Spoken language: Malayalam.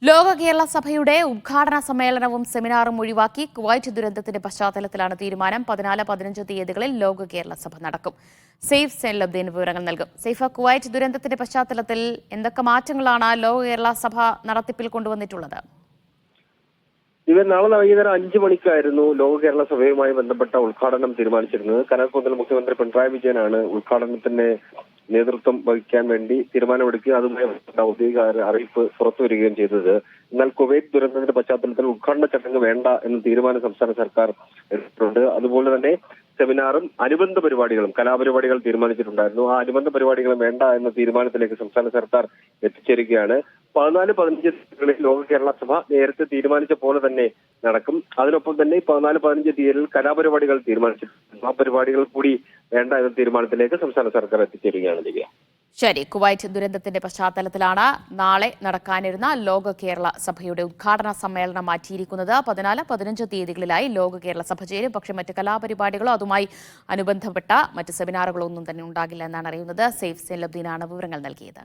ലോക കേരള സഭയുടെ ഉദ്ഘാടന സമ്മേളനവും സെമിനാറും ഒഴിവാക്കി കുവൈറ്റ് ദുരന്തത്തിന്റെ പശ്ചാത്തലത്തിലാണ് തീരുമാനം. 14-15 തീയതികളിൽ ലോക കേരള സഭ നടക്കും. സെയ്ഫ് സെൻലബ്ദീൻ വിവരങ്ങൾ നൽകും. സെയ്ഫ, കുവൈറ്റ് ദുരന്തത്തിന്റെ പശ്ചാത്തലത്തിൽ എന്തൊക്കെ മാറ്റങ്ങളാണ് ലോക കേരള സഭ നടത്തിപ്പിൽ കൊണ്ടുവന്നിട്ടുള്ളത്? ഇവർ നാളെ വൈകുന്നേരം 5 മണിക്കായിരുന്നു ലോക കേരള സഭയുമായി ബന്ധപ്പെട്ട ഉദ്ഘാടനം തീരുമാനിച്ചിരുന്നത്. കനകക്കുന്നിൽ മുഖ്യമന്ത്രി പിണറായി വിജയനാണ് ഉദ്ഘാടനത്തിന് നേതൃത്വം വഹിക്കാൻ വേണ്ടി തീരുമാനമെടുക്കുകയും അതുമായി ഔദ്യോഗിക അറിയിപ്പ് പുറത്തുവരികയും ചെയ്തത്. എന്നാൽ കുവൈറ്റ് ദുരന്തത്തിന്റെ പശ്ചാത്തലത്തിൽ ഉദ്ഘാടന ചടങ്ങ് വേണ്ട എന്ന തീരുമാനം സംസ്ഥാന സർക്കാർ എടുത്തിട്ടുണ്ട്. അതുപോലെ തന്നെ സെമിനാറും അനുബന്ധ പരിപാടികളും കലാപരിപാടികൾ തീരുമാനിച്ചിട്ടുണ്ടായിരുന്നു. ആ അനുബന്ധ പരിപാടികളും വേണ്ട എന്ന തീരുമാനത്തിലേക്ക് സംസ്ഥാന സർക്കാർ എത്തിച്ചേരുകയാണ്. 14-15 തീയതികളിൽ ലോക കേരള സഭ നേരത്തെ തീരുമാനിച്ച പോലെ തന്നെ നടക്കും. അതിനൊപ്പം തന്നെ 14-15 തീയതിയിൽ കലാപരിപാടികൾ തീരുമാനിച്ചിട്ടുണ്ട്. ആ പരിപാടികൾ കൂടി വേണ്ട എന്ന തീരുമാനത്തിലേക്ക് സംസ്ഥാന സർക്കാർ എത്തിച്ചേരുകയാണ് ചെയ്യുക. ശരി, കുവൈറ്റ് ദുരന്തത്തിന്റെ പശ്ചാത്തലത്തിലാണ് നാളെ നടക്കാനിരുന്ന ലോക കേരള സഭയുടെ ഉദ്ഘാടന സമ്മേളനം മാറ്റിയിരിക്കുന്നത്. 14-15 തീയതികളിലായി ലോക കേരള സഭ ചേരും. പക്ഷേ മറ്റ് കലാപരിപാടികളോ അതുമായി അനുബന്ധപ്പെട്ട മറ്റ് സെമിനാറുകളോ ഒന്നും തന്നെ ഉണ്ടാകില്ല എന്നാണ് അറിയുന്നത്. സെയ്ഫ് സെൻലബ്ദീനാണ് വിവരങ്ങൾ നൽകിയത്.